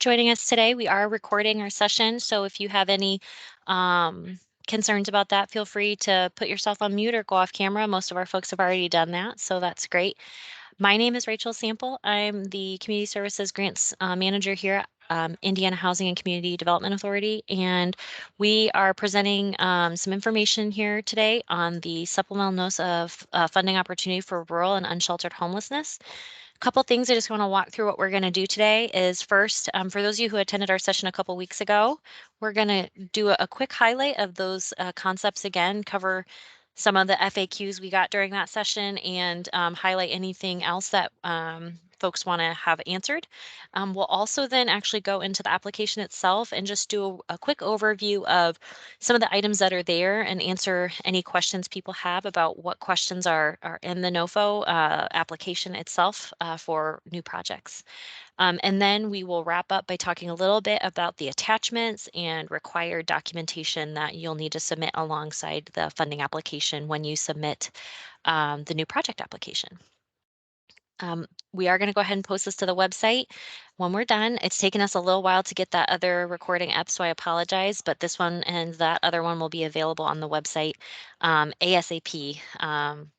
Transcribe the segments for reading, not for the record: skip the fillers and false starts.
joining us today. We are recording our session, so if you have any concerns about that, feel free to put yourself on mute or go off camera. Most of our folks have already done that, so that's great. My name is Rachel Sample. I'm the Community Services Grants Manager here at Indiana Housing and Community Development Authority, and we are presenting some information here today on the Supplemental NOFO of Funding Opportunity for Rural and Unsheltered Homelessness. Couple things I just want to walk through what we're going to do today is first, for those of you who attended our session a couple weeks ago, we're going to do a quick highlight of those concepts again, cover some of the FAQs we got during that session, and highlight anything else that folks want to have answered. We'll also then actually go into the application itself and just do a quick overview of some of the items that are there and answer any questions people have about what questions are in the NOFO application itself for new projects. And then we will wrap up by talking a little bit about the attachments and required documentation that you'll need to submit alongside the funding application when you submit the new project application. We are going to go ahead and post this to the website when we're done. It's taken us a little while to get that other recording up, so I apologize, but this one and that other one will be available on the website ASAP.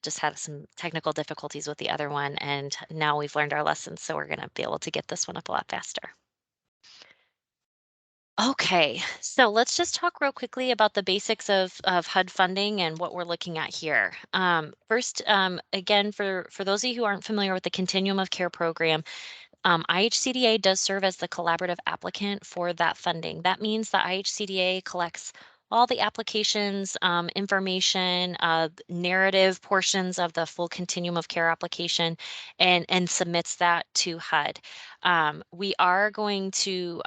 Just had some technical difficulties with the other one, and now we've learned our lessons, so we're going to be able to get this one up a lot faster. Okay, so let's just talk real quickly about the basics of HUD funding and what we're looking at here. First, again, for those of you who aren't familiar with the Continuum of Care program, IHCDA does serve as the collaborative applicant for that funding. That means the IHCDA collects all the applications, information, narrative portions of the full Continuum of Care application and submits that to HUD. We are going to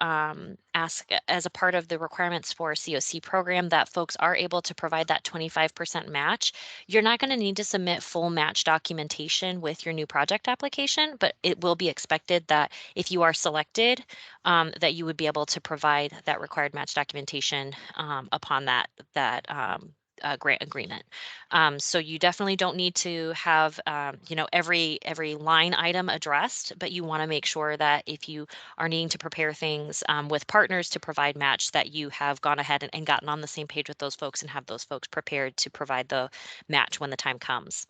ask as a part of the requirements for a COC program that folks are able to provide that 25% match. You're not going to need to submit full match documentation with your new project application, but it will be expected that if you are selected, that you would be able to provide that required match documentation upon that grant agreement. So you definitely don't need to have every line item addressed, but you want to make sure that if you are needing to prepare things with partners to provide match, that you have gone ahead and gotten on the same page with those folks and have those folks prepared to provide the match when the time comes.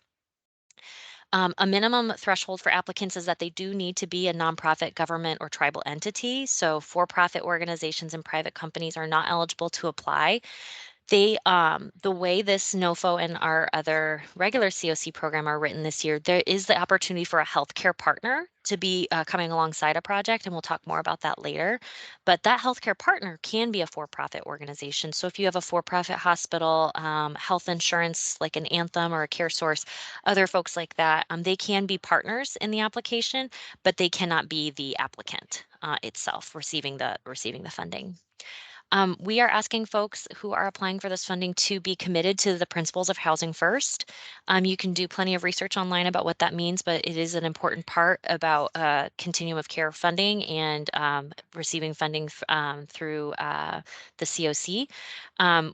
A minimum threshold for applicants is that they do need to be a nonprofit, government, or tribal entity. So for-profit organizations and private companies are not eligible to apply. The way this NOFO and our other regular COC program are written this year, there is the opportunity for a healthcare partner to be coming alongside a project, and we'll talk more about that later. But that healthcare partner can be a for-profit organization. So if you have a for-profit hospital, health insurance like an Anthem or a Care Source, other folks like that, they can be partners in the application, but they cannot be the applicant itself receiving the funding. We are asking folks who are applying for this funding to be committed to the principles of housing first. You can do plenty of research online about what that means, but it is an important part about continuum of care funding and receiving funding through the COC.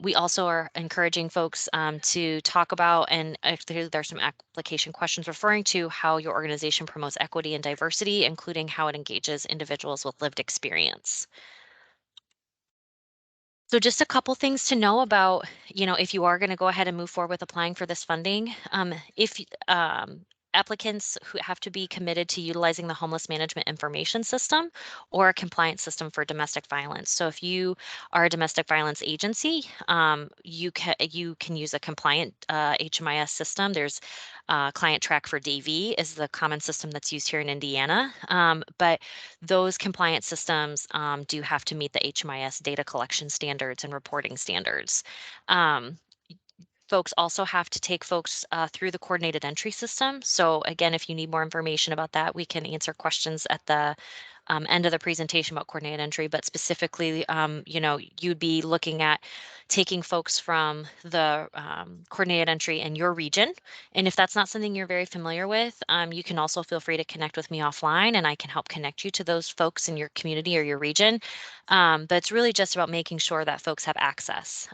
We also are encouraging folks to talk about, and actually there's some application questions referring to how your organization promotes equity and diversity, including how it engages individuals with lived experience. So just a couple things to know about, if you are going to go ahead and move forward with applying for this funding. If applicants who have to be committed to utilizing the Homeless Management Information System or a compliance system for domestic violence. So if you are a domestic violence agency, you can use a compliant HMIS system. There's Client Track for DV is the common system that's used here in Indiana. But those compliance systems do have to meet the HMIS data collection standards and reporting standards. Folks also have to take folks through the coordinated entry system. So again, if you need more information about that, we can answer questions at the end of the presentation about coordinated entry, but specifically, you'd be looking at taking folks from the coordinated entry in your region. And if that's not something you're very familiar with, you can also feel free to connect with me offline and I can help connect you to those folks in your community or your region. But it's really just about making sure that folks have access.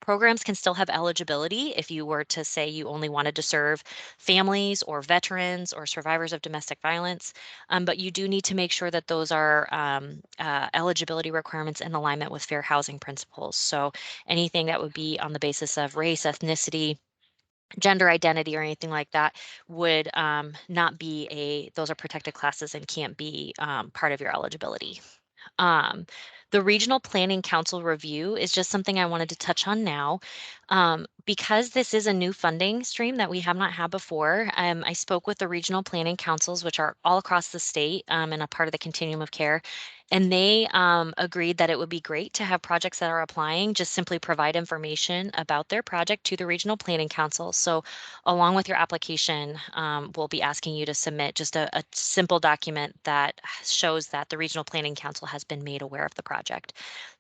Programs can still have eligibility if you were to say you only wanted to serve families or veterans or survivors of domestic violence, but you do need to make sure that those are eligibility requirements in alignment with fair housing principles. So anything that would be on the basis of race, ethnicity, gender identity, or anything like that would not be those are protected classes and can't be part of your eligibility. Um, the Regional Planning Council review is just something I wanted to touch on now. Because this is a new funding stream that we have not had before, I spoke with the regional planning councils, which are all across the state and a part of the continuum of care. And they agreed that it would be great to have projects that are applying just simply provide information about their project to the regional planning council. So, along with your application, we'll be asking you to submit just a simple document that shows that the Regional Planning Council has been made aware of the project.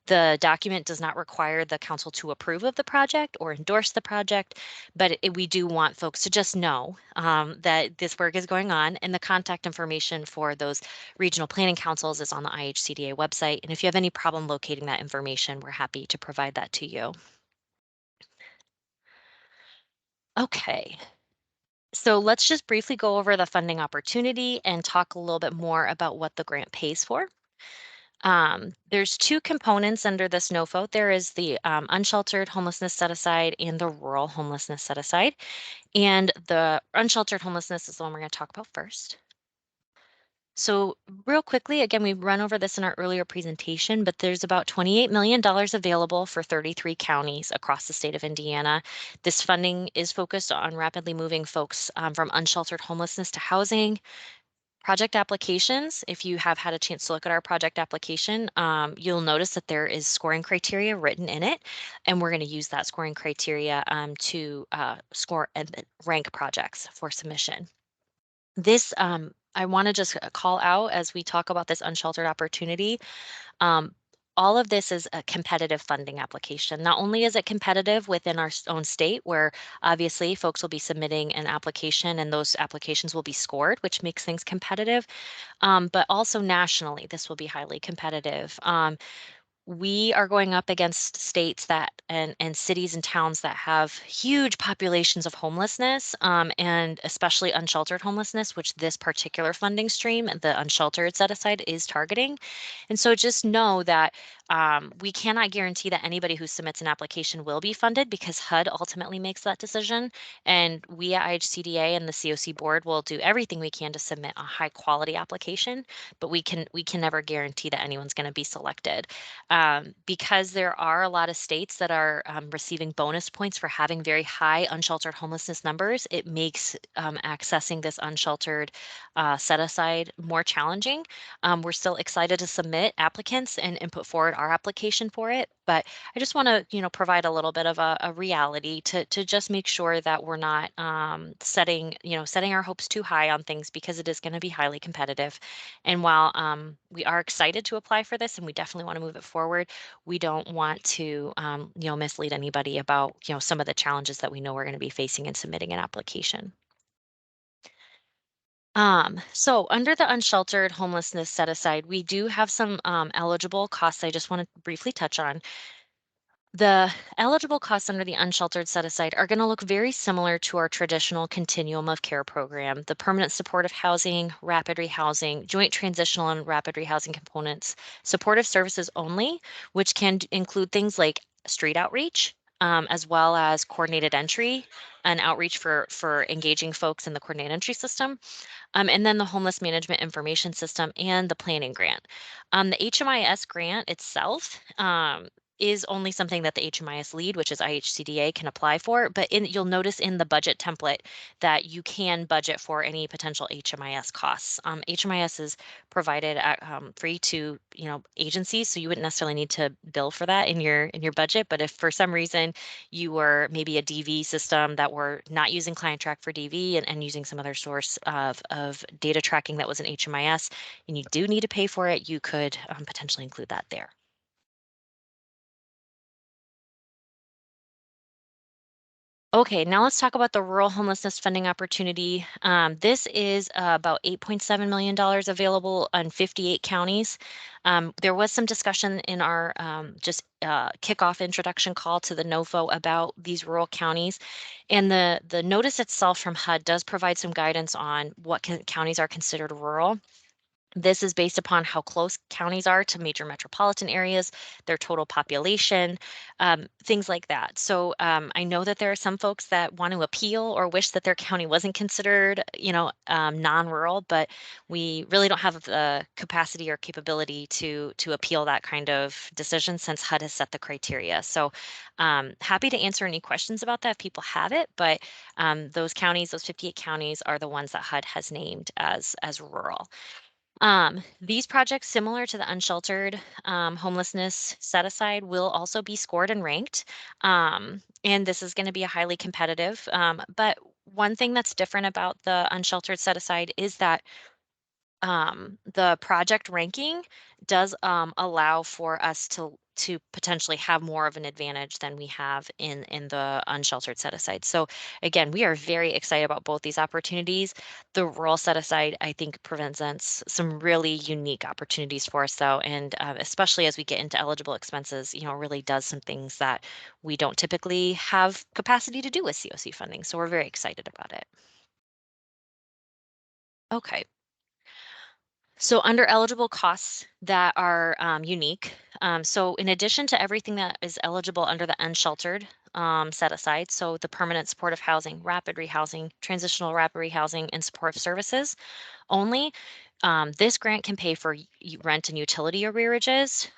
The document does not require the council to approve of the project or endorse the project, but we do want folks to just know that this work is going on, and the contact information for those regional planning councils is on the IHCDA website. And if you have any problem locating that information, we're happy to provide that to you. Okay. So let's just briefly go over the funding opportunity and talk a little bit more about what the grant pays for. There's two components under this NOFO. There is the unsheltered homelessness set aside and the rural homelessness set aside. And the unsheltered homelessness is the one we're going to talk about first. So, real quickly, again, we've run over this in our earlier presentation, but there's about $28 million available for 33 counties across the state of Indiana. This funding is focused on rapidly moving folks from unsheltered homelessness to housing. Project applications, if you have had a chance to look at our project application, you'll notice that there is scoring criteria written in it, and we're going to use that scoring criteria to score and rank projects for submission. This, I want to just call out as we talk about this unsheltered opportunity. Um, all of this is a competitive funding application. Not only is it competitive within our own state, where obviously folks will be submitting an application and those applications will be scored, which makes things competitive, but also nationally, this will be highly competitive. We are going up against states that and cities and towns that have huge populations of homelessness and especially unsheltered homelessness, which this particular funding stream, the unsheltered set aside, is targeting. And so just know that we cannot guarantee that anybody who submits an application will be funded because HUD ultimately makes that decision. And we at IHCDA and the COC board will do everything we can to submit a high quality application, but we can never guarantee that anyone's going to be selected. Because there are a lot of states that are receiving bonus points for having very high unsheltered homelessness numbers, it makes accessing this unsheltered set aside more challenging. We're still excited to submit applicants and put forward our application for it, but I just want to, provide a little bit of a reality to just make sure that we're not setting our hopes too high on things because it is going to be highly competitive. And while we are excited to apply for this and we definitely want to move it forward, we don't want to, mislead anybody about, some of the challenges that we know we're going to be facing in submitting an application. So under the unsheltered homelessness set aside, we do have some eligible costs I just want to briefly touch on. The eligible costs under the unsheltered set aside are going to look very similar to our traditional continuum of care program. The permanent supportive housing, rapid rehousing, joint transitional and rapid rehousing components, supportive services only, which can include things like street outreach, as well as coordinated entry and outreach for engaging folks in the coordinated entry system, and then the homeless management information system and the planning grant. The HMIS grant itself is only something that the HMIS lead, which is IHCDA, can apply for. But you'll notice in the budget template that you can budget for any potential HMIS costs. HMIS is provided free to agencies, so you wouldn't necessarily need to bill for that in your budget. But if for some reason you were maybe a DV system that were not using Client Track for DV and using some other source of data tracking that was an HMIS, and you do need to pay for it, you could potentially include that there. Okay, now let's talk about the rural homelessness funding opportunity. This is about $8.7 million available on 58 counties. There was some discussion in our just kickoff introduction call to the NOFO about these rural counties. And the notice itself from HUD does provide some guidance on what counties are considered rural. This is based upon how close counties are to major metropolitan areas, their total population, things like that. So I know that there are some folks that want to appeal or wish that their county wasn't considered, non-rural, but we really don't have the capacity or capability to appeal that kind of decision since HUD has set the criteria. So happy to answer any questions about that if people have it, but those counties, those 58 counties, are the ones that HUD has named as rural. These projects, similar to the unsheltered homelessness set aside, will also be scored and ranked. And this is going to be a highly competitive. But one thing that's different about the unsheltered set aside is that the project ranking does allow for us to potentially have more of an advantage than we have in the unsheltered set aside. So again, we are very excited about both these opportunities. The rural set aside, I think, presents some really unique opportunities for us, though, and especially as we get into eligible expenses, really does some things that we don't typically have capacity to do with COC funding. So we're very excited about it. Okay. So under eligible costs that are unique, so in addition to everything that is eligible under the unsheltered set aside, so the permanent supportive housing, rapid rehousing, transitional rapid rehousing, and supportive services only, this grant can pay for rent and utility arrearages,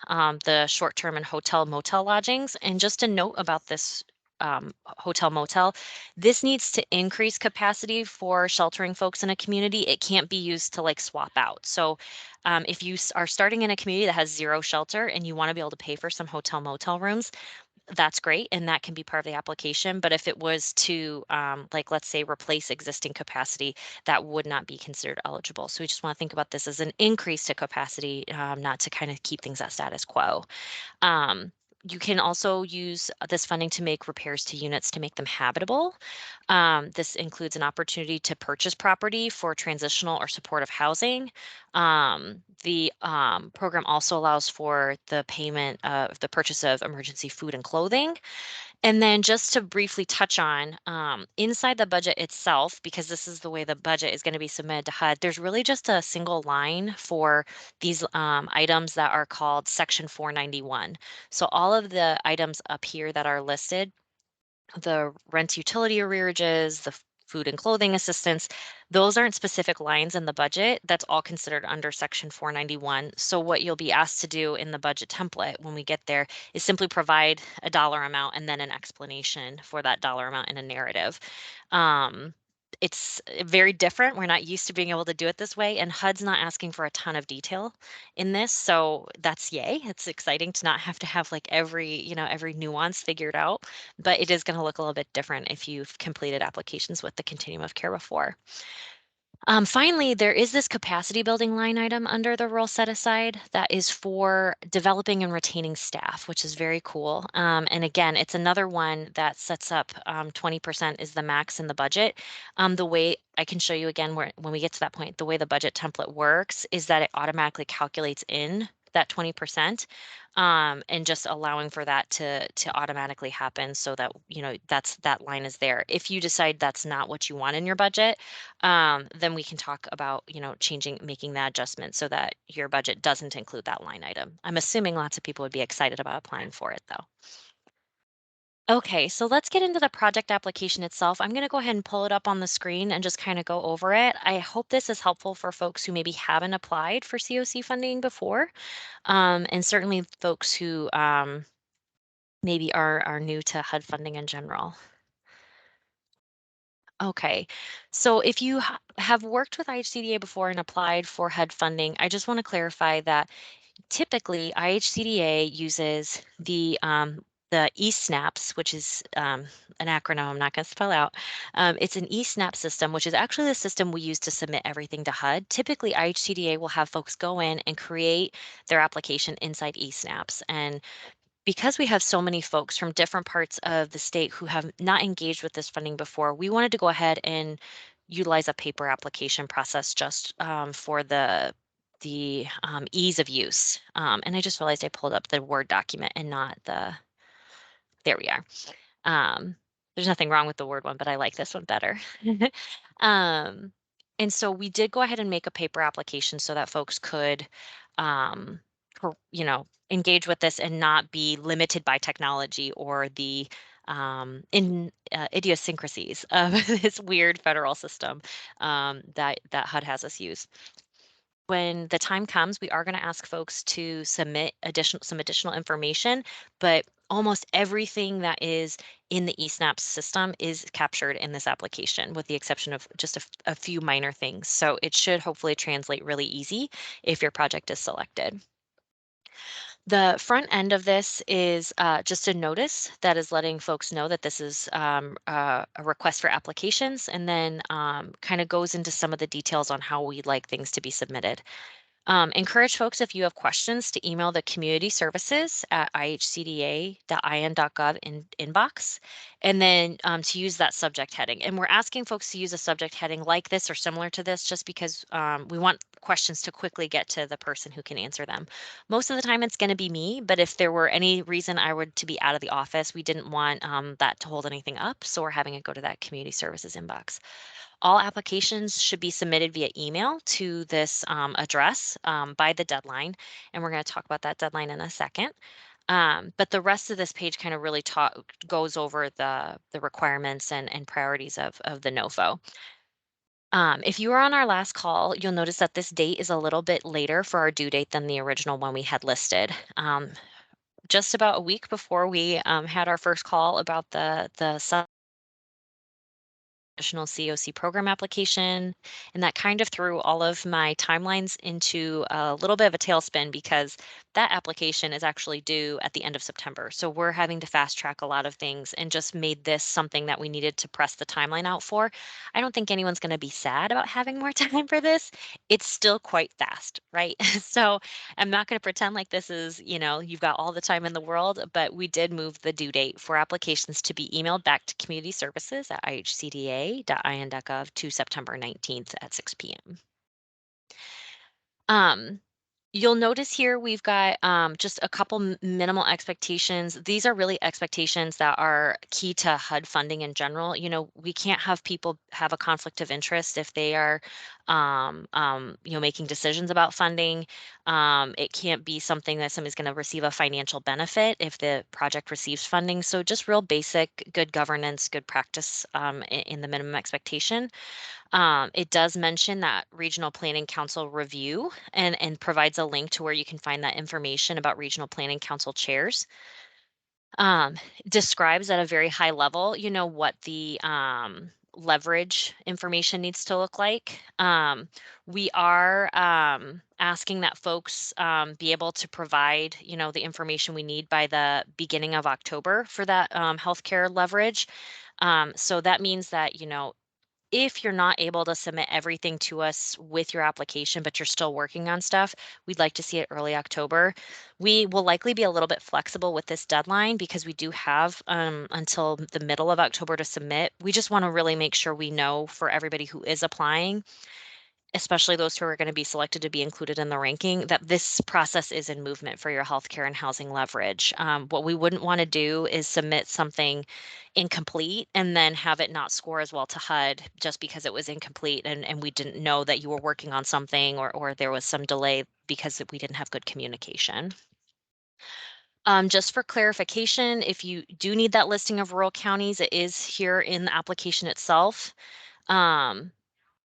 the short-term and hotel motel lodgings. And just a note about this hotel motel, this needs to increase capacity for sheltering folks in a community. It can't be used to like swap out. So if you are starting in a community that has zero shelter and you want to be able to pay for some hotel motel rooms, that's great, and that can be part of the application. But if it was to, like, let's say, replace existing capacity, that would not be considered eligible. So we just want to think about this as an increase to capacity, not to kind of keep things at status quo. Um, you can also use this funding to make repairs to units to make them habitable. This includes an opportunity to purchase property for transitional or supportive housing. The program also allows for the payment of the purchase of emergency food and clothing. And then just to briefly touch on, inside the budget itself, because this is the way the budget is going to be submitted to HUD, there's really just a single line for these items that are called Section 491. So all of the items up here that are listed, the rent utility arrearages, the food and clothing assistance, those aren't specific lines in the budget. That's all considered under Section 491. So what you'll be asked to do in the budget template when we get there is simply provide a dollar amount and then an explanation for that dollar amount in a narrative. Um, it's very different. We're not used to being able to do it this way, and HUD's not asking for a ton of detail in this, so that's yay. It's exciting to not have to have like every nuance figured out, but it is going to look a little bit different if you've completed applications with the continuum of care before. Finally, there is this capacity building line item under the rural set aside that is for developing and retaining staff, which is very cool. And again, it's another one that sets up 20% is the max in the budget. The way I can show you again when we get to that point, the way the budget template works is that it automatically calculates in that 20%, and just allowing for that to automatically happen so that that line is there. If you decide that's not what you want in your budget, then we can talk about, making that adjustment so that your budget doesn't include that line item. I'm assuming lots of people would be excited about applying for it though. Okay, so let's get into the project application itself. I'm going to go ahead and pull it up on the screen and just kind of go over it. I hope this is helpful for folks who maybe haven't applied for COC funding before, and certainly folks who maybe are new to HUD funding in general. Okay, so if you have worked with IHCDA before and applied for HUD funding, I just want to clarify that typically IHCDA uses the eSNAPS, which is an acronym I'm not going to spell out. It's an eSNAP system, which is actually the system we use to submit everything to HUD. Typically, IHCDA will have folks go in and create their application inside eSNAPS. And because we have so many folks from different parts of the state who have not engaged with this funding before, we wanted to go ahead and utilize a paper application process just for the ease of use. And I just realized I pulled up the Word document and not the. There we are. Um, there's nothing wrong with the Word one, but I like this one better. um, and so we did go ahead and make a paper application so that folks could, um, engage with this and not be limited by technology or the idiosyncrasies of this weird federal system that HUD has us use. When the time comes, we are going to ask folks to submit some additional information, but almost everything that is in the eSNAP system is captured in this application, with the exception of just a few minor things. So it should hopefully translate really easy if your project is selected. The front end of this is just a notice that is letting folks know that this is a request for applications, and then kind of goes into some of the details on how we'd like things to be submitted. Encourage folks, if you have questions, to email the community services at ihcda.in.gov inbox, and then to use that subject heading. And we're asking folks to use a subject heading like this or similar to this just because we want questions to quickly get to the person who can answer them. Most of the time it's going to be me, but if there were any reason I were to be out of the office, we didn't want that to hold anything up. So we're having it go to that community services inbox. All applications should be submitted via email to this address by the deadline, and we're going to talk about that deadline in a second. But the rest of this page kind of really goes over the requirements and priorities of the NOFO. If you were on our last call, you'll notice that this date is a little bit later for our due date than the original one we had listed. Just about a week before we had our first call about the additional COC program application, and that kind of threw all of my timelines into a little bit of a tailspin because that application is actually due at the end of September. So we're having to fast track a lot of things and just made this something that we needed to press the timeline out for. I don't think anyone's going to be sad about having more time for this. It's still quite fast, right? So I'm not going to pretend like this is, you've got all the time in the world, but we did move the due date for applications to be emailed back to community services at ihcda.in.gov to September 19th at 6 p.m. Um, You'll notice here we've got just a couple minimal expectations. These are really expectations that are key to HUD funding in general. We can't have people have a conflict of interest if they are, making decisions about funding. It can't be something that somebody's going to receive a financial benefit if the project receives funding. So just real basic, good governance, good practice in the minimum expectation. It does mention that Regional Planning Council review and provides a link to where you can find that information about Regional Planning Council chairs. Describes at a very high level, what the leverage information needs to look like. We are asking that folks be able to provide, the information we need by the beginning of October for that healthcare leverage. So that means that, if you're not able to submit everything to us with your application, but you're still working on stuff, we'd like to see it early October. We will likely be a little bit flexible with this deadline because we do have until the middle of October to submit. We just want to really make sure we know for everybody who is applying, especially those who are going to be selected to be included in the ranking, that this process is in movement for your healthcare and housing leverage. What we wouldn't want to do is submit something incomplete and then have it not score as well to HUD just because it was incomplete and we didn't know that you were working on something or there was some delay because we didn't have good communication. Just for clarification, if you do need that listing of rural counties, it is here in the application itself. Um,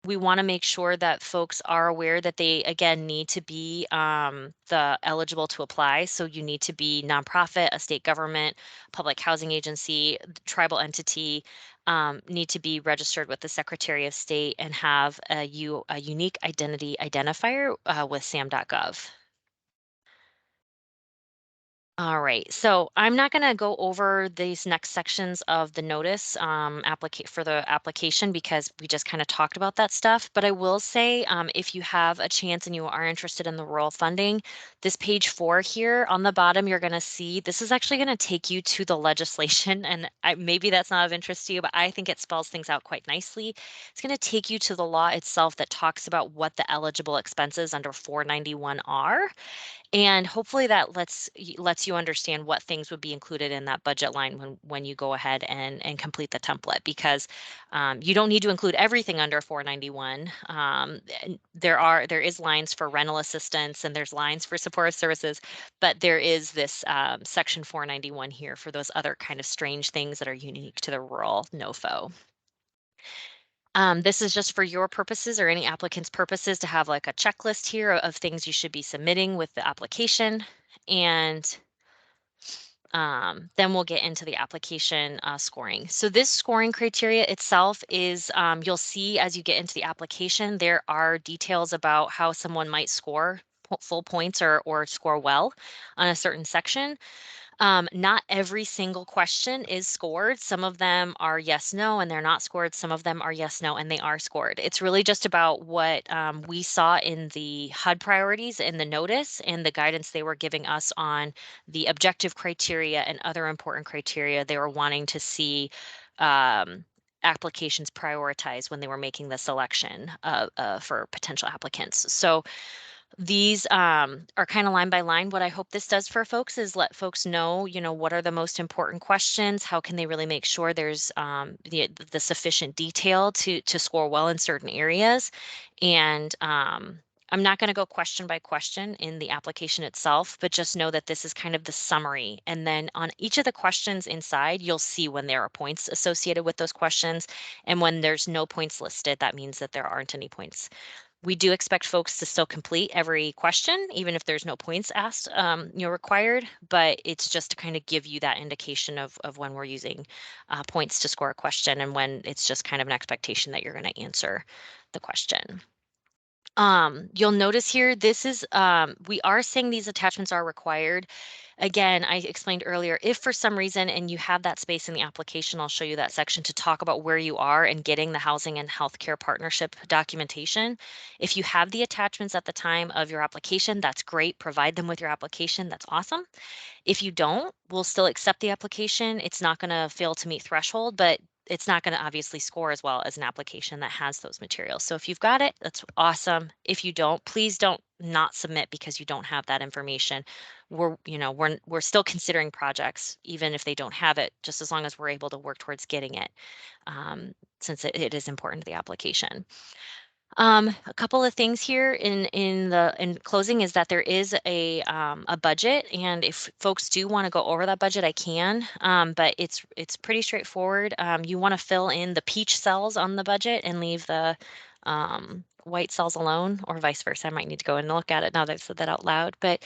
we want to make sure that folks are aware that they, again, need to be the eligible to apply. So you need to be nonprofit, a state government, public housing agency, tribal entity, need to be registered with the Secretary of State and have a unique identity identifier with SAM.gov. All right. So I'm not going to go over these next sections of the notice for the application because we just kind of talked about that stuff. But I will say, if you have a chance and you are interested in the rural funding, this page 4 here on the bottom, you're going to see this is actually going to take you to the legislation. And maybe that's not of interest to you, but I think it spells things out quite nicely. It's going to take you to the law itself that talks about what the eligible expenses under 491 are. And hopefully that lets you understand what things would be included in that budget line when you go ahead and complete the template, because you don't need to include everything under 491. And there is lines for rental assistance and there's lines for supportive services, but there is this section 491 here for those other kind of strange things that are unique to the rural NOFO. This is just for your purposes or any applicant's purposes to have like a checklist here of things you should be submitting with the application. And then we'll get into the application scoring. So this scoring criteria itself is, you'll see as you get into the application, there are details about how someone might score full points or score well on a certain section. Not every single question is scored. Some of them are yes, no, and they're not scored. Some of them are yes, no, and they are scored. It's really just about what we saw in the HUD priorities in the notice and the guidance they were giving us on the objective criteria and other important criteria they were wanting to see applications prioritize when they were making the selection for potential applicants. So these are kind of line by line. What I hope this does for folks is let folks know, what are the most important questions? How can they really make sure there's the sufficient detail to score well in certain areas? And I'm not going to go question by question in the application itself, but just know that this is kind of the summary. And then on each of the questions inside, you'll see when there are points associated with those questions. And when there's no points listed, that means that there aren't any points. We do expect folks to still complete every question, even if there's no points asked, required, but it's just to kind of give you that indication of when we're using points to score a question and when it's just kind of an expectation that you're going to answer the question. You'll notice here, this is, we are saying these attachments are required. Again, I explained earlier, if for some reason, and you have that space in the application, I'll show you that section to talk about where you are and getting the housing and healthcare partnership documentation. If you have the attachments at the time of your application, that's great. Provide them with your application. That's awesome. If you don't, we'll still accept the application. It's not going to fail to meet threshold, but it's not going to obviously score as well as an application that has those materials. So if you've got it, that's awesome. If you don't, please don't not submit because you don't have that information. We're still considering projects even if they don't have it, just as long as we're able to work towards getting it, since it is important to the application. A couple of things here in closing is that there is a budget, and if folks do want to go over that budget, I can. But it's pretty straightforward. You want to fill in the peach cells on the budget and leave the white cells alone, or vice versa. I might need to go and look at it now that I've said that out loud. But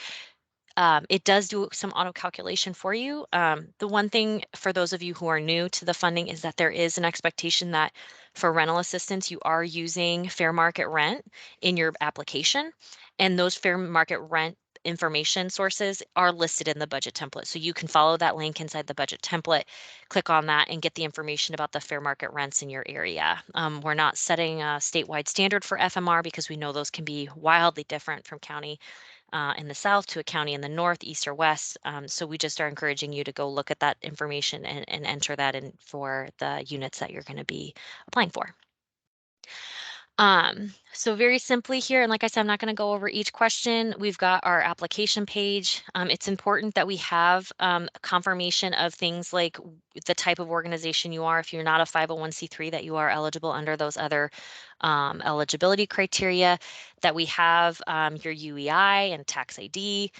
it does do some auto calculation for you. The one thing for those of you who are new to the funding is that there is an expectation that for rental assistance, you are using fair market rent in your application. And those fair market rent information sources are listed in the budget template. So you can follow that link inside the budget template, click on that and get the information about the fair market rents in your area. We're not setting a statewide standard for FMR because we know those can be wildly different from county in the south to a county in the north, east, or west. So we just are encouraging you to go look at that information and enter that in for the units that you're going to be applying for. So very simply here, and like I said, I'm not going to go over each question. We've got our application page. It's important that we have confirmation of things like the type of organization you are. If you're not a 501c3, that you are eligible under those other eligibility criteria, that we have your UEI and tax ID,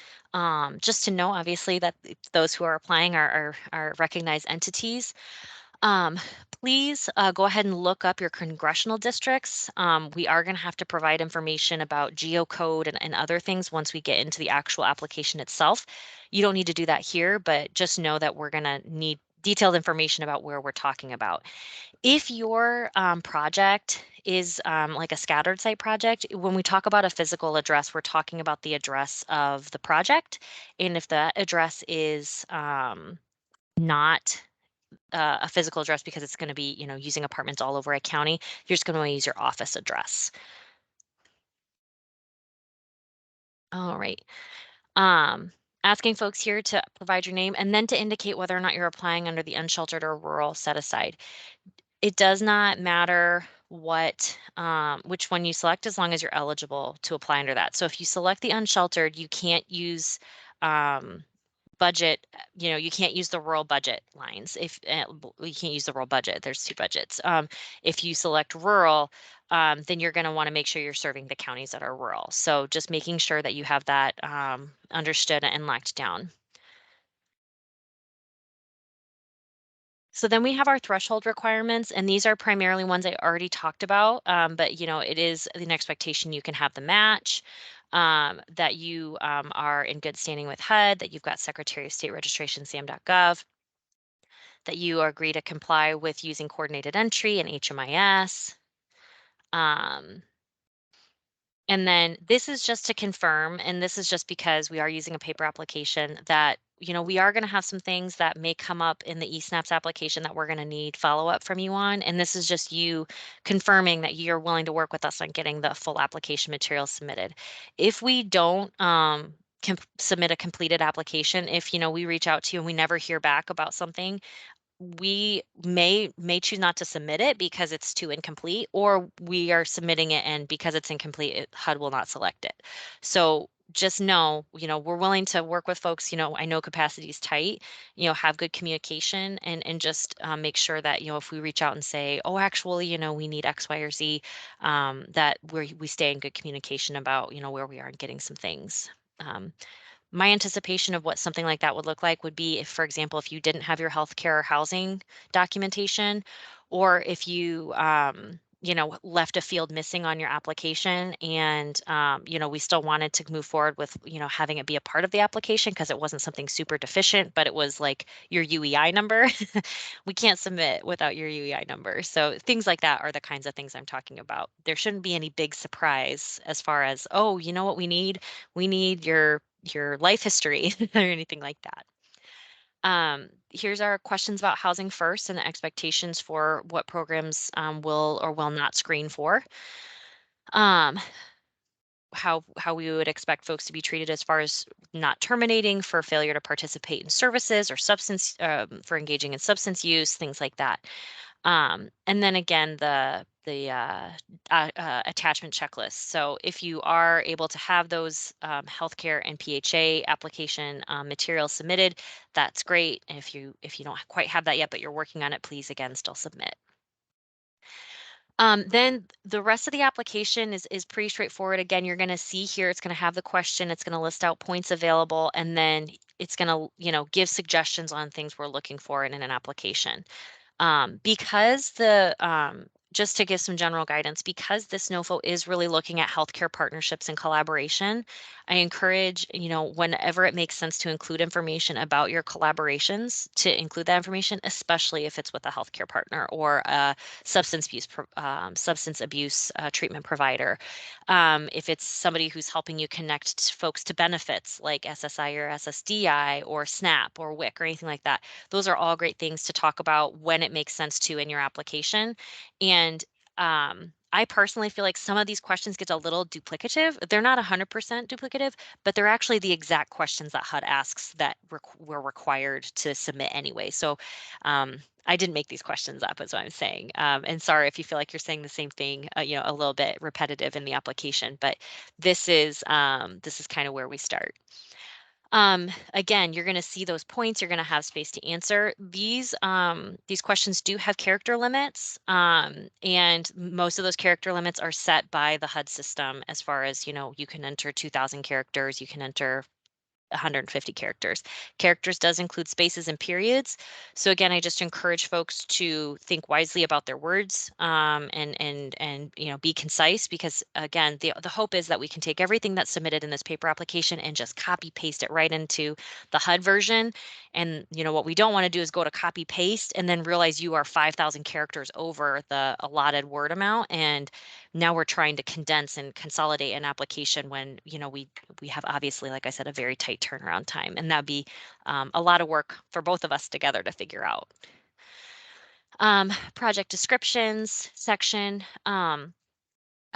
just to know, obviously, that those who are applying are recognized entities. Please go ahead and look up your congressional districts. We are going to have to provide information about geocode and other things once we get into the actual application itself. You don't need to do that here, but just know that we're going to need detailed information about where we're talking about. If your project is like a scattered site project, when we talk about a physical address, we're talking about the address of the project. And if that address is not a physical address because it's going to be, using apartments all over a county, you're just going to use your office address. All right. Um, Asking folks here to provide your name and then to indicate whether or not you're applying under the unsheltered or rural set aside. It does not matter which one you select as long as you're eligible to apply under that. So if you select the unsheltered, you can't use um, budget, you can't use the rural budget lines. If you can't use the rural budget, there's two budgets. If you select rural, then you're going to want to make sure you're serving the counties that are rural. So just making sure that you have that understood and locked down. So then we have our threshold requirements, and these are primarily ones I already talked about. But it is an expectation you can have the match, that you are in good standing with HUD, that you've got Secretary of State registration, sam.gov, that you agree to comply with using coordinated entry and HMIS. Um, and then this is just to confirm, and this is just because we are using a paper application that, we are going to have some things that may come up in the eSNAPS application that we're going to need follow-up from you on. And this is just you confirming that you're willing to work with us on getting the full application material submitted. If we don't submit a completed application, if, we reach out to you and we never hear back about something, we may choose not to submit it because it's too incomplete, or we are submitting it and because it's incomplete, HUD will not select it. So just know, we're willing to work with folks. I know capacity is tight, have good communication, and just make sure that, if we reach out and say, oh, actually, we need X, Y, or Z, that we stay in good communication about, where we are and getting some things. My anticipation of what something like that would look like would be if, for example, if you didn't have your healthcare or housing documentation, or if you, left a field missing on your application and, we still wanted to move forward with, having it be a part of the application because it wasn't something super deficient, but it was like your UEI number. We can't submit without your UEI number. So things like that are the kinds of things I'm talking about. There shouldn't be any big surprise as far as, oh, you know what we need? We need your life history or anything like that. Here's our questions about housing first and the expectations for what programs will or will not screen for. Um, how we would expect folks to be treated as far as not terminating for failure to participate in services or substance for engaging in substance use, things like that. And then again, the attachment checklist. So if you are able to have those healthcare and PHA application materials submitted, that's great. And if you don't quite have that yet, but you're working on it, please again still submit. Then the rest of the application is pretty straightforward. Again, you're going to see here, it's going to have the question, it's going to list out points available, and then it's going to, give suggestions on things we're looking for in an application. Because just to give some general guidance, because this NOFO is really looking at healthcare partnerships and collaboration, I encourage, whenever it makes sense to include information about your collaborations, to include that information, especially if it's with a healthcare partner or a substance abuse treatment provider. If it's somebody who's helping you connect folks to benefits like SSI or SSDI or SNAP or WIC or anything like that, those are all great things to talk about when it makes sense to in your application. And I personally feel like some of these questions get a little duplicative. They're not 100% duplicative, but they're actually the exact questions that HUD asks that we're required to submit anyway. So I didn't make these questions up, is what I'm saying. And sorry if you feel like you're saying the same thing, a little bit repetitive in the application, but this is kind of where we start. Again, you're going to see those points. You're going to have space to answer. These questions do have character limits, and most of those character limits are set by the HUD system. As far as you can enter 2,000 characters. You can enter 150 characters. Characters does include spaces and periods. So again, I just encourage folks to think wisely about their words, and be concise, because again, the hope is that we can take everything that's submitted in this paper application and just copy paste it right into the HUD version. And what we don't want to do is go to copy paste and then realize you are 5,000 characters over the allotted word amount, and now we're trying to condense and consolidate an application when we have, obviously, like I said, a very tight turnaround time, and that'd be a lot of work for both of us together to figure out. Project descriptions section.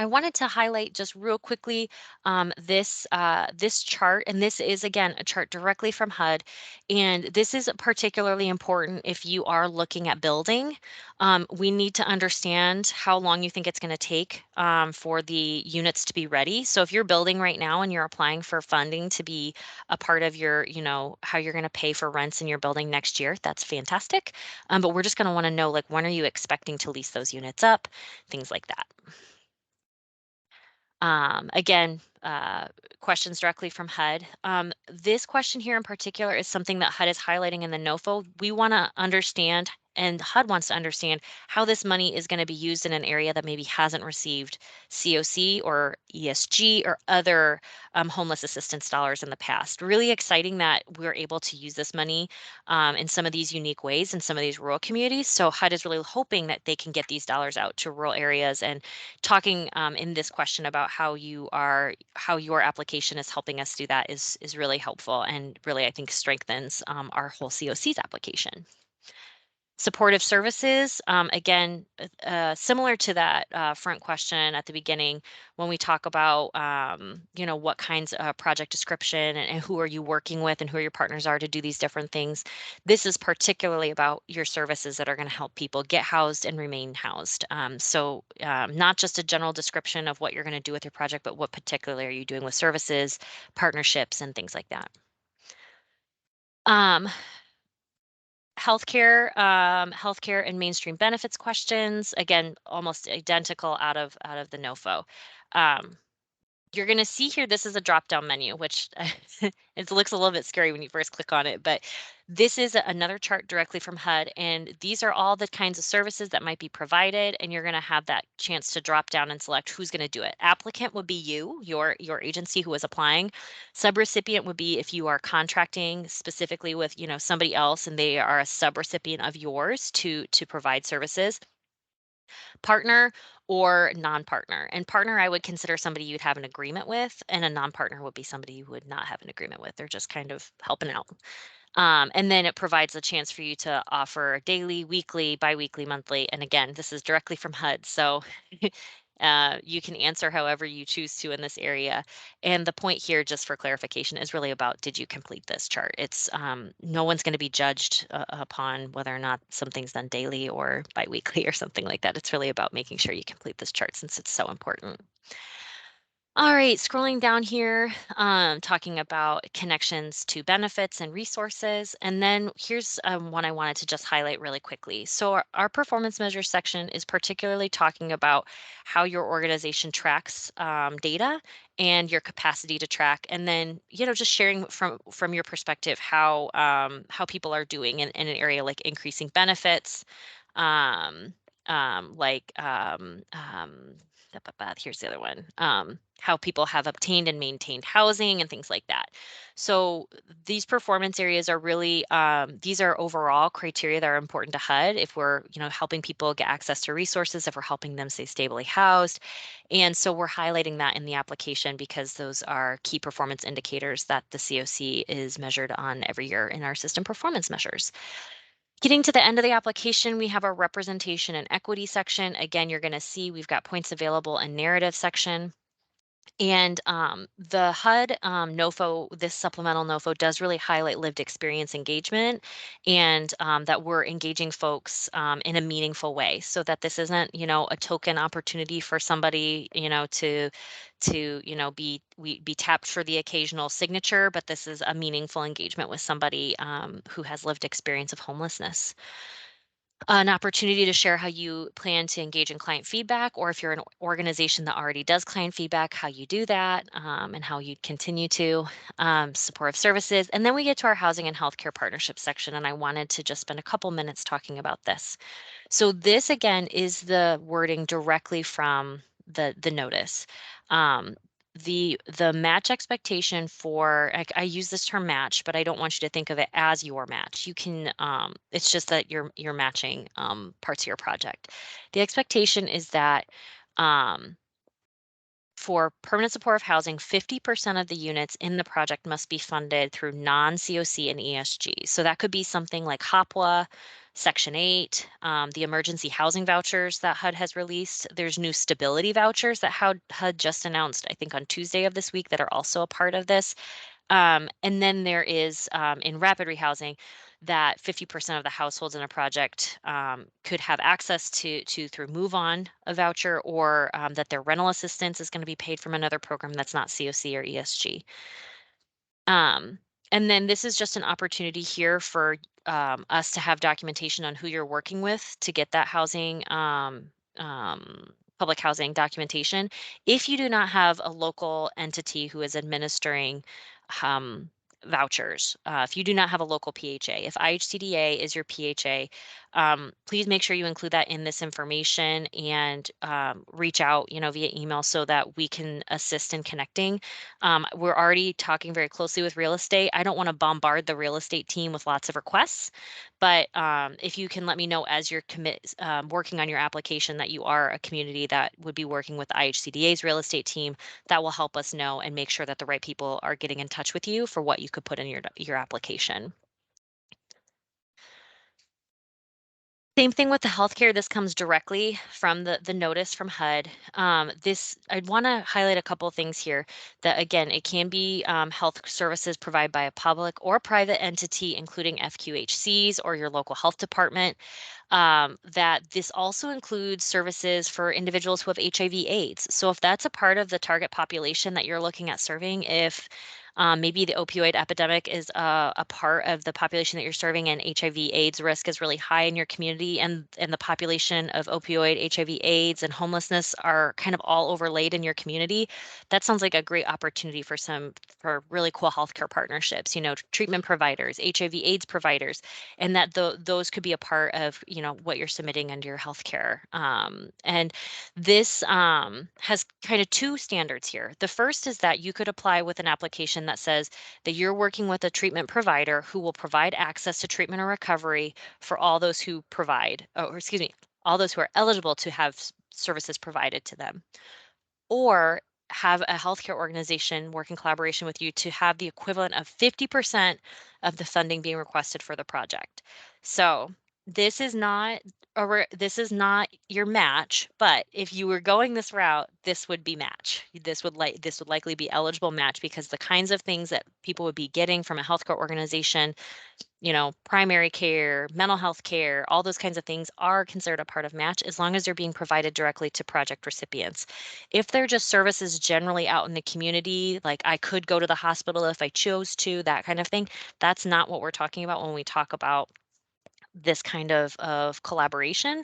I wanted to highlight just real quickly this chart, and this is again a chart directly from HUD, and this is particularly important if you are looking at building. We need to understand how long you think it's going to take for the units to be ready. So if you're building right now and you're applying for funding to be a part of your, how you're going to pay for rents in your building next year, that's fantastic. But we're just going to want to know, like, when are you expecting to lease those units up, things like that. Again, questions directly from HUD. This question here in particular is something that HUD is highlighting in the NOFO. We want to understand, and HUD wants to understand, how this money is going to be used in an area that maybe hasn't received COC or ESG or other homeless assistance dollars in the past. Really exciting that we're able to use this money in some of these unique ways in some of these rural communities. So HUD is really hoping that they can get these dollars out to rural areas, and talking in this question about how your application is helping us do that is really helpful, and really, I think, strengthens our whole COC's application. Supportive services, again, similar to that front question at the beginning, when we talk about, what kinds of project description, and who are you working with and who your partners are to do these different things. This is particularly about your services that are going to help people get housed and remain housed. So not just a general description of what you're going to do with your project, but what particularly are you doing with services, partnerships, and things like that. Um, healthcare and mainstream benefits questions, again, almost identical out of the NOFO. You're going to see here, this is a drop-down menu, which it looks a little bit scary when you first click on it, but this is another chart directly from HUD, and these are all the kinds of services that might be provided, and you're going to have that chance to drop down and select who's going to do it. Applicant would be your agency who is applying. Subrecipient would be if you are contracting specifically with somebody else, and they are a subrecipient of yours to provide services. Partner or non-partner. And partner, I would consider somebody you'd have an agreement with, and a non-partner would be somebody you would not have an agreement with. They're just kind of helping out. And then it provides a chance for you to offer daily, weekly, biweekly, monthly. And again, this is directly from HUD. So you can answer however you choose to in this area. And the point here, just for clarification, is really about, did you complete this chart? It's no one's going to be judged upon whether or not something's done daily or biweekly or something like that. It's really about making sure you complete this chart, since it's so important. All right, scrolling down here, talking about connections to benefits and resources. And then here's one I wanted to just highlight really quickly. So our performance measures section is particularly talking about how your organization tracks data and your capacity to track. And then, just sharing from your perspective how people are doing in an area like increasing benefits, um, like here's the other one. How people have obtained and maintained housing and things like that. So these performance areas are really, these are overall criteria that are important to HUD if we're, helping people get access to resources, if we're helping them stay stably housed. And so we're highlighting that in the application because those are key performance indicators that the COC is measured on every year in our system performance measures. Getting to the end of the application, we have our representation and equity section. Again, you're going to see we've got points available and narrative section. And the HUD NOFO, this supplemental NOFO, does really highlight lived experience engagement, and that we're engaging folks in a meaningful way, so that this isn't, a token opportunity for somebody, be tapped for the occasional signature, but this is a meaningful engagement with somebody who has lived experience of homelessness. an opportunity to share how you plan to engage in client feedback, or if you're an organization that already does client feedback, how you do that, and how you continue to supportive services. And then we get to our housing and healthcare partnership section, and I wanted to just spend a couple minutes talking about this. So this again is the wording directly from the notice. Um, the match expectation for I use this term match, but I don't want you to think of it as your match. You can it's just that you're matching parts of your project. The expectation is that um, for permanent supportive housing, 50% of the units in the project must be funded through non-COC and ESG. So that could be something like HOPWA, Section 8, the emergency housing vouchers that HUD has released. There's new stability vouchers that HUD just announced, I think on Tuesday of this week, that are also a part of this. And then there is in rapid rehousing that 50% of the households in a project could have access to through Move On a voucher, or that their rental assistance is going to be paid from another program that's not COC or ESG. Um, and then this is just an opportunity here for us to have documentation on who you're working with to get that housing, public housing documentation. If you do not have a local entity who is administering um, vouchers, if you do not have a local PHA, if IHCDA is your PHA, please make sure you include that in this information and reach out, via email so that we can assist in connecting. We're already talking very closely with real estate. I don't want to bombard the real estate team with lots of requests, but if you can let me know as you're working on your application that you are a community that would be working with IHCDA's real estate team, that will help us know and make sure that the right people are getting in touch with you for what you could put in your application. Same thing with the healthcare. This comes directly from the notice from HUD. This I'd want to highlight a couple of things here. That again, it can be health services provided by a public or private entity, including FQHCs or your local health department. That this also includes services for individuals who have HIV/AIDS. So if that's a part of the target population that you're looking at serving, if maybe the opioid epidemic is a part of the population that you're serving, and HIV/AIDS risk is really high in your community, and the population of opioid, HIV/AIDS, and homelessness are kind of all overlaid in your community. That sounds like a great opportunity for really cool healthcare partnerships. Treatment providers, HIV/AIDS providers, and that those could be a part of what you're submitting under your healthcare. And this has kind of two standards here. The first is that you could apply with an application that says that you're working with a treatment provider who will provide access to treatment or recovery for all those who provide, or excuse me, all those who are eligible to have services provided to them, or have a healthcare organization work in collaboration with you to have the equivalent of 50% of the funding being requested for the project. So this is not this is not your match, but if you were going this route, this would be match. This would likely be eligible match, because the kinds of things that people would be getting from a healthcare organization, primary care, mental health care, all those kinds of things are considered a part of match, as long as they're being provided directly to project recipients. If they're just services generally out in the community, like I could go to the hospital if I chose to, that kind of thing, that's not what we're talking about when we talk about this kind of collaboration.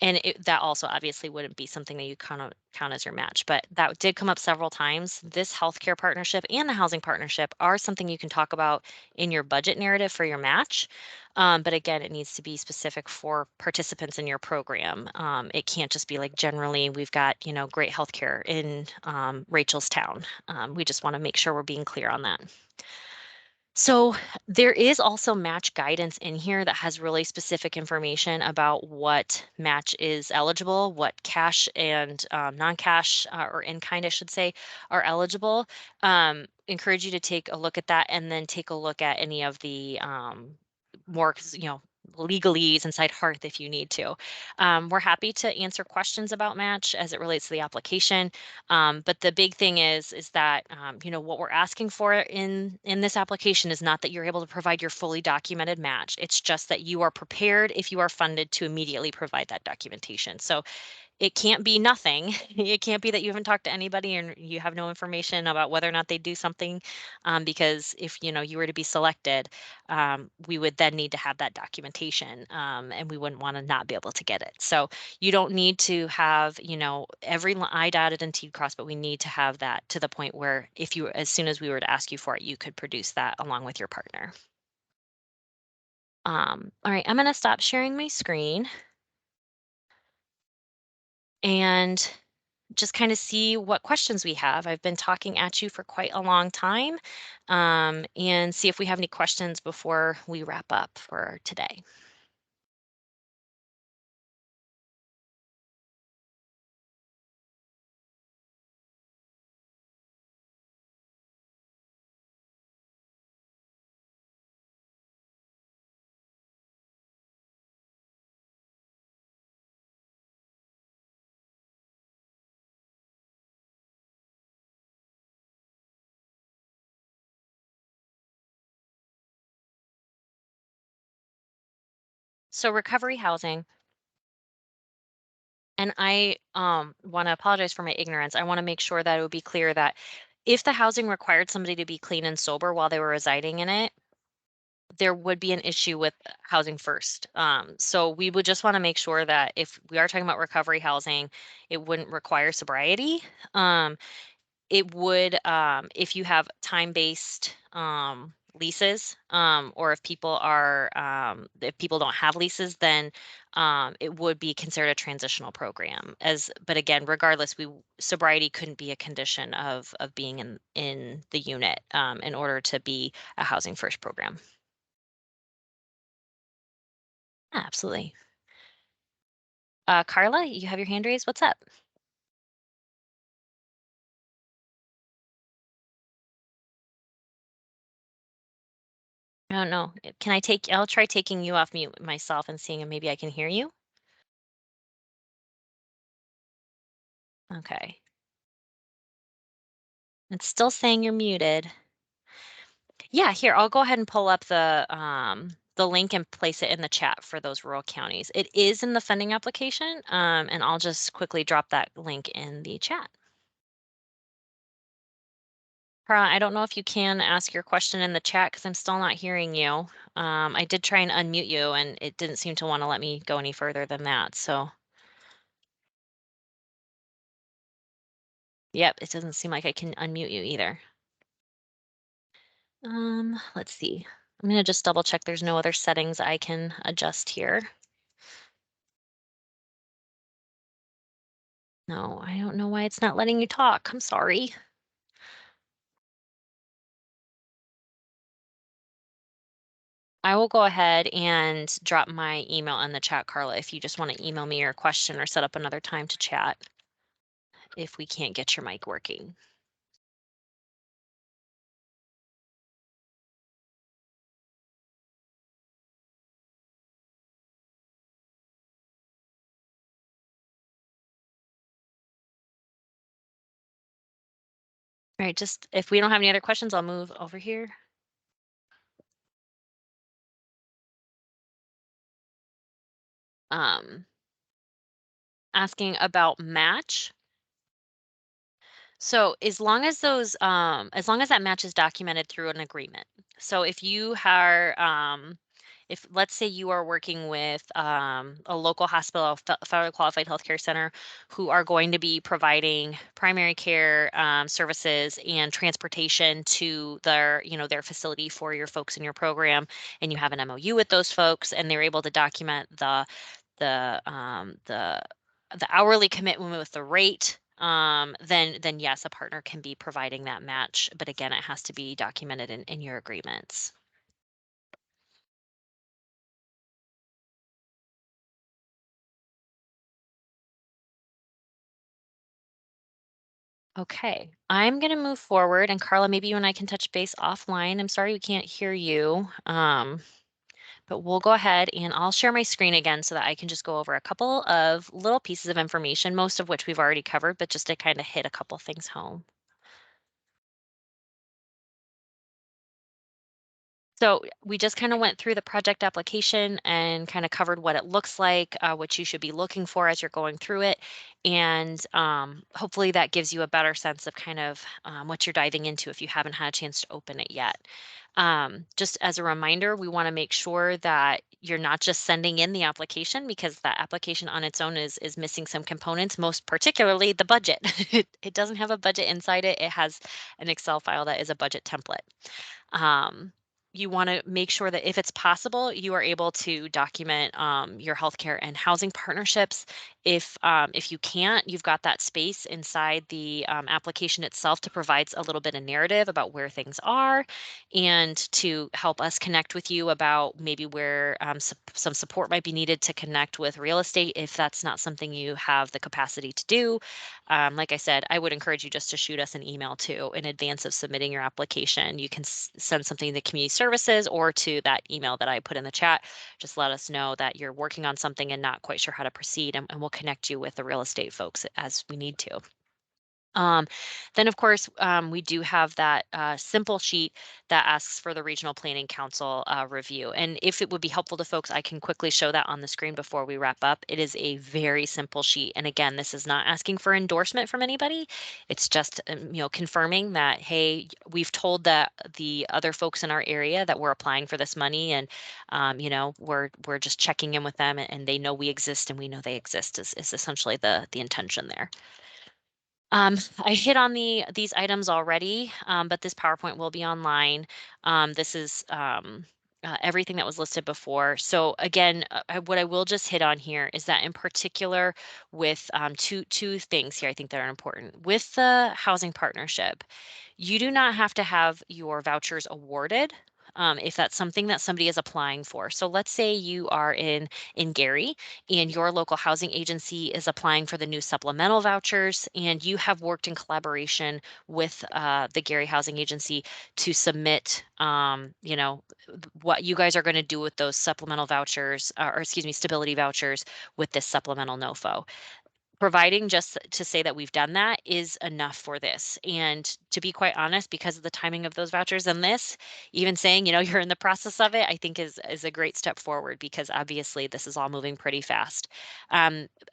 And that also obviously wouldn't be something that you kind of count as your match, but that did come up several times. This healthcare partnership and the housing partnership are something you can talk about in your budget narrative for your match. But again, it needs to be specific for participants in your program. It can't just be like, generally, we've got, great healthcare in Rachel's town. We just want to make sure we're being clear on that. So there is also match guidance in here that has really specific information about what match is eligible, what cash and non-cash, or in-kind, I should say, are eligible. Encourage you to take a look at that, and then take a look at any of the more, legalese inside Hearth if you need to. We're happy to answer questions about match as it relates to the application. But the big thing is that what we're asking for in this application is not that you're able to provide your fully documented match. It's just that you are prepared, if you are funded, to immediately provide that documentation. So it can't be nothing. It can't be that you haven't talked to anybody and you have no information about whether or not they do something. Because if you were to be selected, we would then need to have that documentation, and we wouldn't want to not be able to get it. So you don't need to have every I dotted and T crossed, but we need to have that to the point where if you as soon as we were to ask you for it, you could produce that along with your partner. All right, I'm going to stop sharing my screen and just kind of see what questions we have. I've been talking at you for quite a long time, and see if we have any questions before we wrap up for today. So recovery housing, and I want to apologize for my ignorance. I want to make sure that it would be clear that if the housing required somebody to be clean and sober while they were residing in it, there would be an issue with housing first. So we would just want to make sure that if we are talking about recovery housing, it wouldn't require sobriety. Um, it would, if you have time-based leases, or if people don't have leases, then it would be considered a transitional program. But again, regardless, sobriety couldn't be a condition of being in the unit, in order to be a housing first program. Absolutely. Carla, you have your hand raised. What's up? I don't know. I'll try taking you off mute myself and seeing if maybe I can hear you. Okay. It's still saying you're muted. Yeah, here, I'll go ahead and pull up the link and place it in the chat for those rural counties. It is in the funding application, and I'll just quickly drop that link in the chat. Carla, I don't know if you can ask your question in the chat because I'm still not hearing you. I did try and unmute you, and it didn't seem to want to let me go any further than that. So, yep, it doesn't seem like I can unmute you either. Let's see. I'm gonna just double check there's no other settings I can adjust here. No, I don't know why it's not letting you talk. I'm sorry. I will go ahead and drop my email in the chat, Carla, if you just want to email me your question or set up another time to chat if we can't get your mic working. All right, just if we don't have any other questions, I'll move over here. Um, Asking about match. So as long as that match is documented through an agreement. So if let's say you are working with a local hospital, federally qualified healthcare center, who are going to be providing primary care services and transportation to their facility for your folks in your program, and you have an MOU with those folks, and they're able to document the um, the the hourly commitment with the rate, then yes, a partner can be providing that match. But again, it has to be documented in your agreements. Okay, I'm gonna move forward, and Carla, maybe you and I can touch base offline. I'm sorry we can't hear you. But we'll go ahead and I'll share my screen again so that I can just go over a couple of little pieces of information, most of which we've already covered, but just to kind of hit a couple things home. So we just kind of went through the project application and kind of covered what it looks like, what you should be looking for as you're going through it. And hopefully that gives you a better sense of kind of what you're diving into if you haven't had a chance to open it yet. Just as a reminder, we want to make sure that you're not just sending in the application, because that application on its own is missing some components, most particularly the budget. It doesn't have a budget inside it. It has an Excel file that is a budget template. Um, you want to make sure that if it's possible, you are able to document your healthcare and housing partnerships. If you can't, you've got that space inside the application itself to provide a little bit of narrative about where things are, and to help us connect with you about maybe where some support might be needed to connect with real estate if that's not something you have the capacity to do. Like I said, I would encourage you just to shoot us an email too in advance of submitting your application. You can send something to community services or to that email that I put in the chat. Just let us know that you're working on something and not quite sure how to proceed, and we'll connect you with the real estate folks as we need to. Um, then, of course, we do have that simple sheet that asks for the Regional Planning Council review. And if it would be helpful to folks, I can quickly show that on the screen before we wrap up. It is a very simple sheet. And again, this is not asking for endorsement from anybody. It's just, confirming that, hey, we've told the other folks in our area that we're applying for this money, and, we're just checking in with them, and they know we exist and we know they exist is essentially the intention there. I hit on these items already, but this PowerPoint will be online. This is everything that was listed before. So again, what I will just hit on here is that in particular with two things here I think that are important. With the housing partnership, you do not have to have your vouchers awarded. If that's something that somebody is applying for. So let's say you are in Gary, and your local housing agency is applying for the new supplemental vouchers, and you have worked in collaboration with the Gary Housing Agency to submit, what you guys are going to do with those supplemental vouchers, or excuse me, stability vouchers with this supplemental NOFO. Providing just to say that we've done that is enough for this. And to be quite honest, because of the timing of those vouchers and this, even saying, you're in the process of it, I think is a great step forward, because obviously this is all moving pretty fast.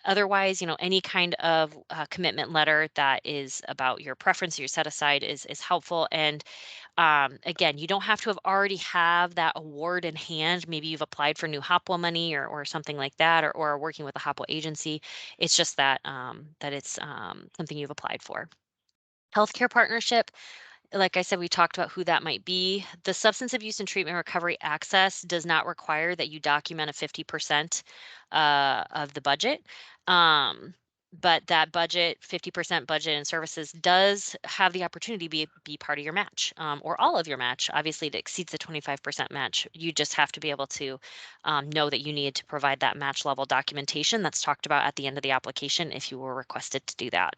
Otherwise, any kind of commitment letter that is about your preference, your set aside is helpful. And again, you don't have to have already have that award in hand. Maybe you've applied for new HOPWA money, or something like that, or are working with a HOPWA agency. It's just that it's something you've applied for. Healthcare partnership, like I said, we talked about who that might be. The Substance Abuse and Treatment Recovery Access does not require that you document a 50% of the budget. Um, but that budget, 50% budget and services, does have the opportunity to be part of your match, or all of your match. Obviously, it exceeds the 25% match. You just have to be able to know that you need to provide that match level documentation that's talked about at the end of the application if you were requested to do that.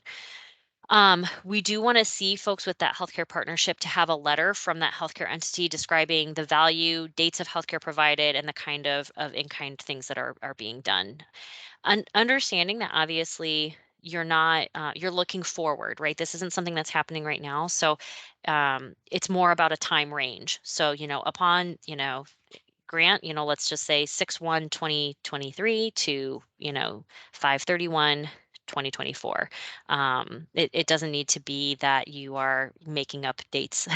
We do want to see folks with that healthcare partnership to have a letter from that healthcare entity describing the value, dates of healthcare provided, and the kind of in-kind things that are being done. Understanding that obviously you're looking forward, right? This isn't something that's happening right now. So it's more about a time range. So, upon, grant, let's just say 6/1/2023 to, 5/31/2024. It doesn't need to be that you are making up dates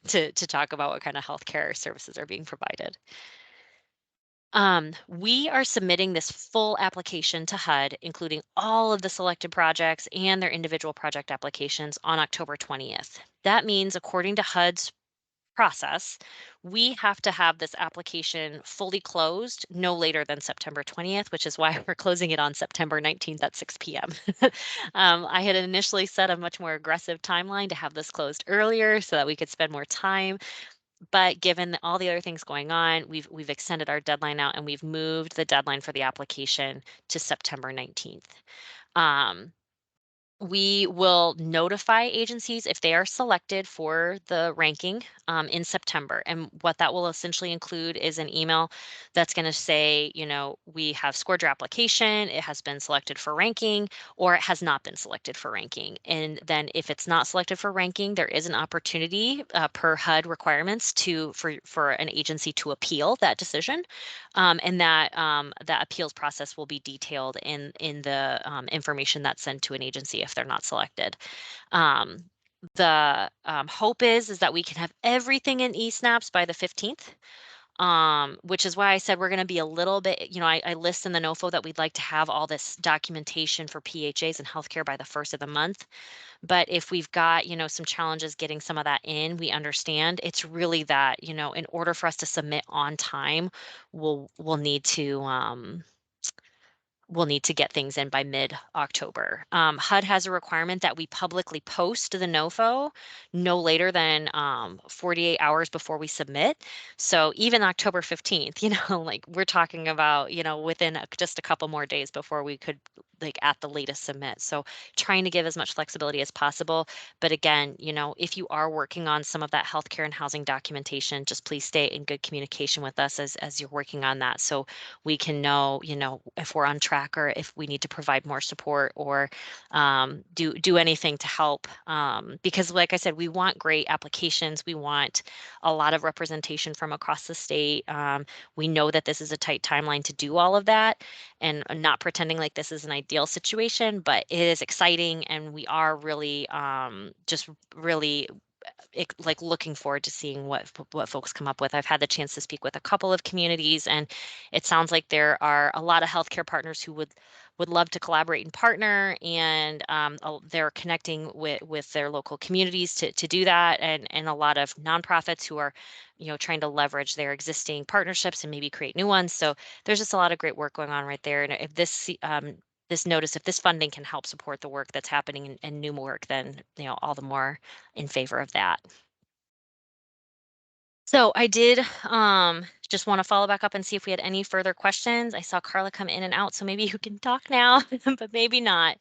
to talk about what kind of healthcare services are being provided. We are submitting this full application to HUD, including all of the selected projects and their individual project applications, on October 20th. That means, according to HUD's process, we have to have this application fully closed no later than September 20th, which is why we're closing it on September 19th at 6 p.m. I had initially set a much more aggressive timeline to have this closed earlier so that we could spend more time. But given all the other things going on, we've extended our deadline out, and we've moved the deadline for the application to September 19th. Um, We will notify agencies if they are selected for the ranking in September. And what that will essentially include is an email that's going to say, we have scored your application, it has been selected for ranking, or it has not been selected for ranking. And then if it's not selected for ranking, there is an opportunity per HUD requirements for an agency to appeal that decision. And that appeals process will be detailed in the information that's sent to an agency if they're not selected. Um, the hope is that we can have everything in eSnaps by the 15th. Which is why I said we're going to be a little bit, I list in the NOFO that we'd like to have all this documentation for PHAs and healthcare by the first of the month. But if we've got, some challenges getting some of that in, we understand. It's really that, in order for us to submit on time, we'll need to we'll need to get things in by mid-October. HUD has a requirement that we publicly post the NOFO no later than 48 hours before we submit. So even October 15th, like we're talking about, within just a couple more days before we could, like at the latest, submit. So trying to give as much flexibility as possible. But again, if you are working on some of that healthcare and housing documentation, just please stay in good communication with us as you're working on that. So we can know, if we're on track or if we need to provide more support or do anything to help. Because like I said, we want great applications. We want a lot of representation from across the state. We know that this is a tight timeline to do all of that, and I'm not pretending like this is an ideal situation, but it is exciting, and we are really just really like looking forward to seeing what folks come up with. I've had the chance to speak with a couple of communities, and it sounds like there are a lot of healthcare partners who would love to collaborate and partner, and they're connecting with their local communities to do that, and a lot of nonprofits who are, trying to leverage their existing partnerships and maybe create new ones. So there's just a lot of great work going on right there. And if if this funding can help support the work that's happening in new work, then all the more in favor of that. So I did just want to follow back up and see if we had any further questions. I saw Carla come in and out, so maybe you can talk now, but maybe not.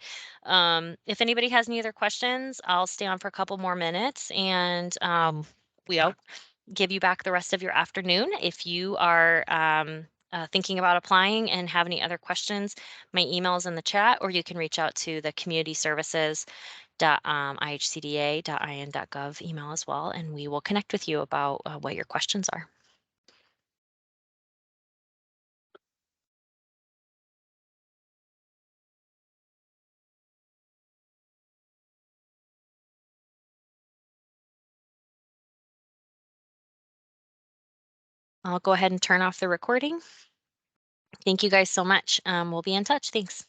If anybody has any other questions, I'll stay on for a couple more minutes, and we'll give you back the rest of your afternoon. If you are thinking about applying and have any other questions, my email is in the chat, or you can reach out to the community services ihcda.in.gov email as well, and we will connect with you about what your questions are. I'll go ahead and turn off the recording. Thank you guys so much. We'll be in touch. Thanks.